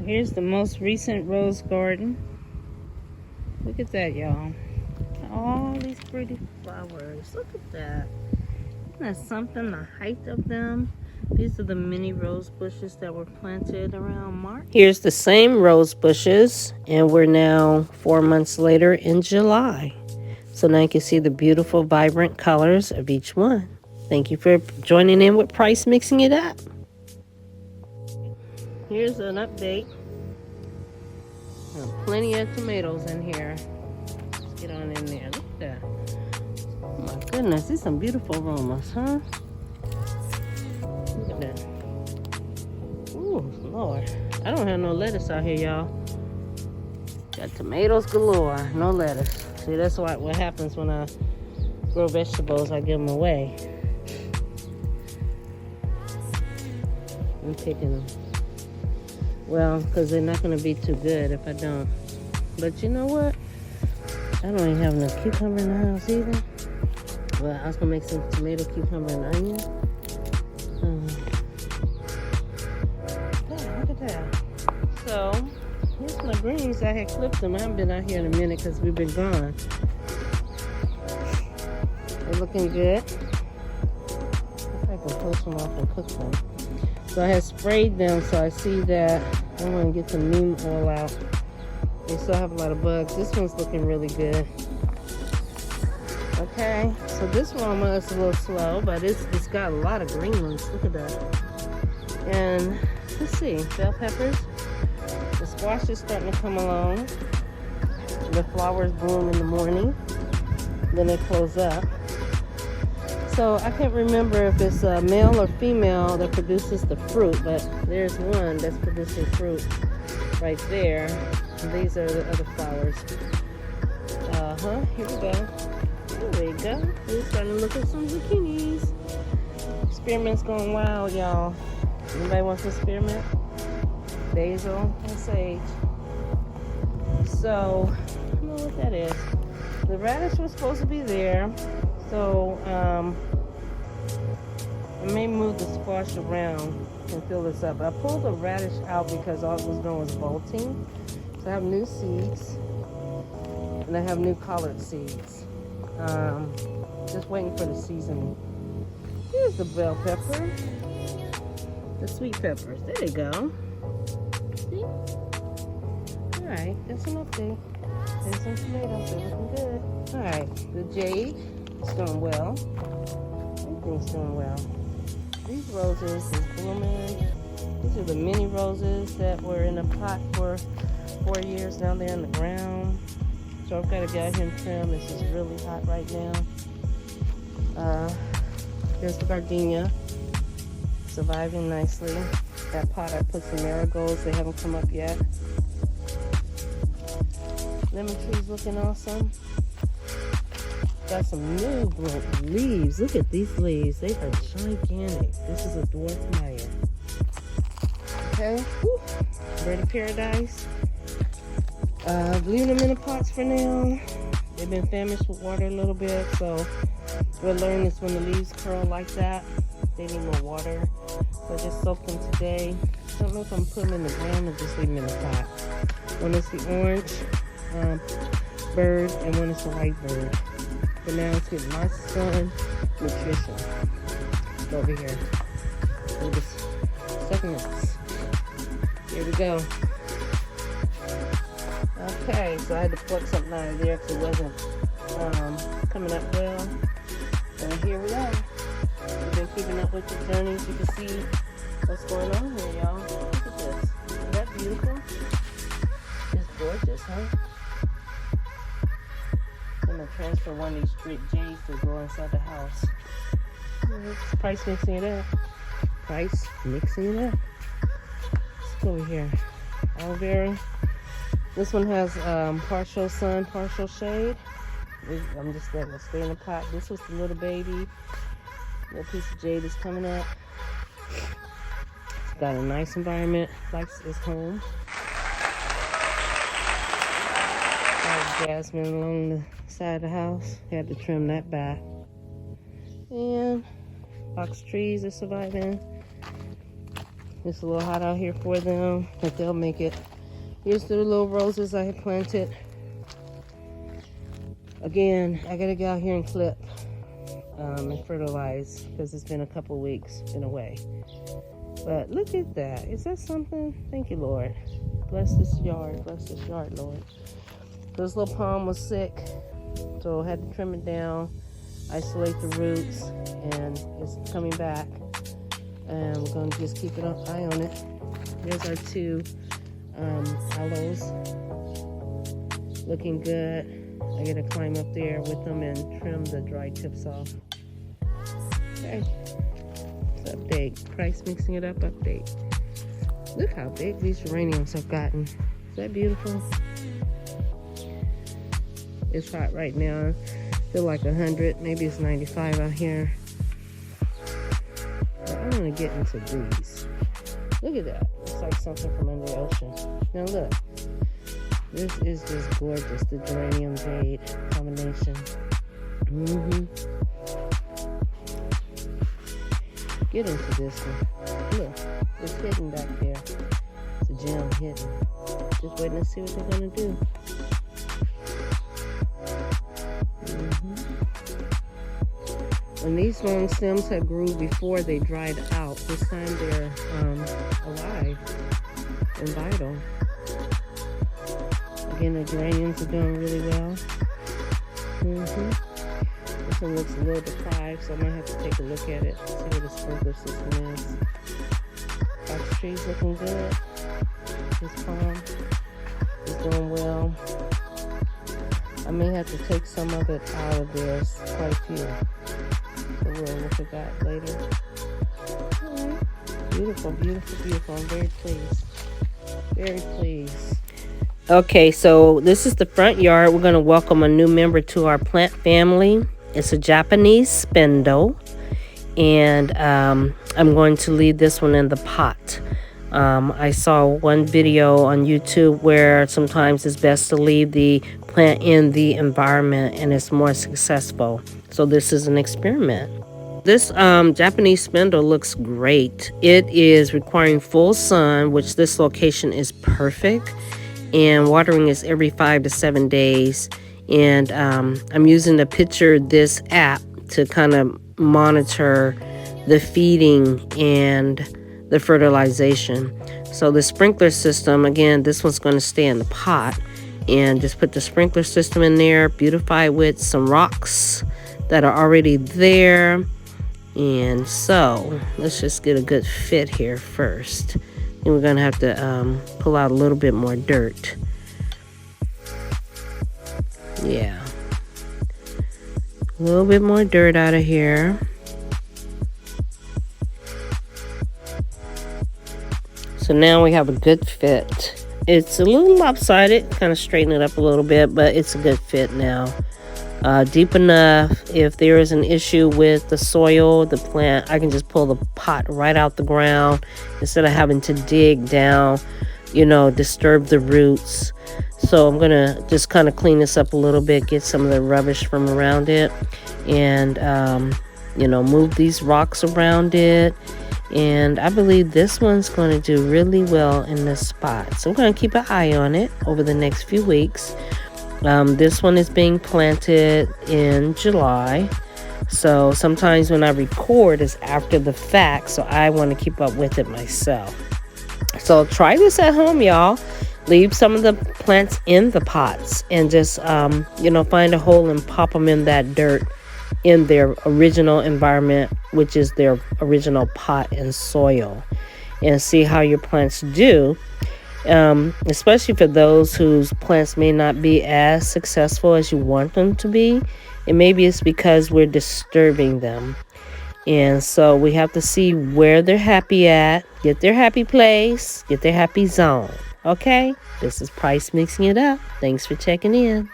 Here's the most recent rose garden. Look at that, y'all. All these pretty flowers. Look at that. Isn't that something? The height of them. These are the mini rose bushes that were planted around March. Here's the same rose bushes, and we're now 4 months later in July. So now you can see the beautiful, vibrant colors of each one. Thank you for joining in with Price Mixing It Up. Here's an update. Plenty of tomatoes in here. Let's get on in there. Look at that. Oh my goodness, these are some beautiful aromas, huh? Look at that. Ooh, Lord. I don't have no lettuce out here, y'all. Got tomatoes galore, no lettuce. See, that's what happens when I grow vegetables. I give them away. I'm picking them. Well, because they're not going to be too good if I don't. But you know what? I don't even have enough cucumber in the house either. Well, I was going to make some tomato, cucumber, and onion. Yeah, look at that. So, here's my greens. I had clipped them. I haven't been out here in a minute because we've been gone. They're looking good. I can post them off and cook them. So I had sprayed them, so I see that I'm going to get some neem oil out. They still have a lot of bugs. This one's looking really good. Okay, so this aroma is a little slow, but it's got a lot of green ones. Look at that. And let's see, bell peppers. The squash is starting to come along. The flowers bloom in the morning, then they close up. So I can't remember if it's a male or female that produces the fruit, but there's one that's producing fruit right there. And these are the other flowers. Here we go. There we go. We're starting to look at some zucchinis. Spearmint's going wild, y'all. Anybody want some spearmint? Basil and sage. So, I don't know what that is. The radish was supposed to be there. So, I may move the squash around and fill this up. I pulled the radish out because all it was doing was bolting. So I have new seeds. And I have new collard seeds. Just waiting for the seasoning. Here's the bell pepper. The sweet peppers. There you go. See? Alright, that's an update. There's some tomatoes. They're looking good. Alright, the jade is doing well. Everything's doing well. These roses is blooming. These are the mini roses that were in a pot for 4 years. Now they're in the ground. So I've got to get out here and trim. This is really hot right now. Here's the gardenia. Surviving nicely. That pot I put some marigolds. They haven't come up yet. Lemon tree's looking awesome. Got some new leaves. Look at these leaves. They are gigantic. This is a dwarf Maya. Okay. Woo. Bird of paradise. Leaving them in the pots for now. They've been famished with water a little bit, so we'll learn this when the leaves curl like that. They need more water. So I just soaked them today. I don't know if I'm putting them in the ground or just leaving them in the pot. One is the orange bird and one is the white bird. But now it's getting my sun nutrition. Over here. Succulents. Here we go. Okay, so I had to pluck something out of there because it wasn't coming up well. And here we are. We've been keeping up with the journeys. You can see what's going on here, y'all. Look at this. Isn't that beautiful? It's gorgeous, huh? I'm going to transfer one of these straight J's to go inside the house. It's Price Mixing It Up. Price Mixing It Up. Let's go over here. Aloe vera. This one has partial sun, partial shade. I'm just letting it stay in the pot. This was the little baby. Little piece of jade is coming up. It's got a nice environment. Likes its home. Got jasmine along the side of the house. Had to trim that back. And box trees are surviving. It's a little hot out here for them, but they'll make it. Here's the little roses I had planted. Again, I gotta go out here and clip and fertilize because it's been a couple weeks, been away. But look at that. Is that something? Thank you, Lord. Bless this yard. Bless this yard, Lord. This little palm was sick, so I had to trim it down, isolate the roots, and it's coming back. And we're going to just keep an eye on it. There's our two aloes. Looking good. I got to climb up there with them and trim the dry tips off. Okay. Update. Price mixing it up update. Look how big these geraniums have gotten. Is that beautiful? It's hot right now. I feel like 100, maybe it's 95 out here. But I want to get into these. Look at that. It's like something from under the ocean. Now look. This is just gorgeous. The geranium jade combination. Get into this one. Look, it's hidden back there. It's a gem hidden. Just waiting to see what they're gonna do. And these long stems had grew before they dried out. This time they're alive and vital. Again, the geraniums are doing really well. This one looks a little deprived, so I might have to take a look at it, see what the sprinkler system is. Box tree's looking good. This palm is doing well. I may have to take some of it out of there. It's quite a few. So we'll look at that later. Alright. Beautiful, beautiful, beautiful. I'm very pleased. Very pleased. Okay, so this is the front yard. We're going to welcome a new member to our plant family. It's a Japanese spindle. And I'm going to leave this one in the pot. I saw one video on YouTube where sometimes it's best to leave the plant in the environment and it's more successful. So this is an experiment. This Japanese spindle looks great. It is requiring full sun, which this location is perfect. And watering is every 5 to 7 days. And I'm using the Picture This app to kind of monitor the feeding and the fertilization. So the sprinkler system, again, this one's going to stay in the pot. And just put the sprinkler system in there, beautify with some rocks that are already there. And so let's just get a good fit here first. And we're going to have to pull out a little bit more dirt. Yeah. A little bit more dirt out of here. So now we have a good fit. It's a little lopsided, kind of straighten it up a little bit, but it's a good fit now. Deep enough. If there is an issue with the soil, the plant, I can just pull the pot right out the ground instead of having to dig down, disturb the roots. So I'm going to just kind of clean this up a little bit, get some of the rubbish from around it, and, move these rocks around it. And I believe this one's going to do really well in this spot. So I'm going to keep an eye on it over the next few weeks. This one is being planted in July. So sometimes when I record, it's after the fact. So I want to keep up with it myself. So try this at home, y'all. Leave some of the plants in the pots and just, find a hole and pop them in that dirt in their original environment, which is their original pot and soil, and see how your plants do. Especially for those whose plants may not be as successful as you want them to be. And maybe it's because we're disturbing them. And so we have to see where they're happy at, get their happy place, get their happy zone. Okay? This is Price Mixing It Up. Thanks for checking in.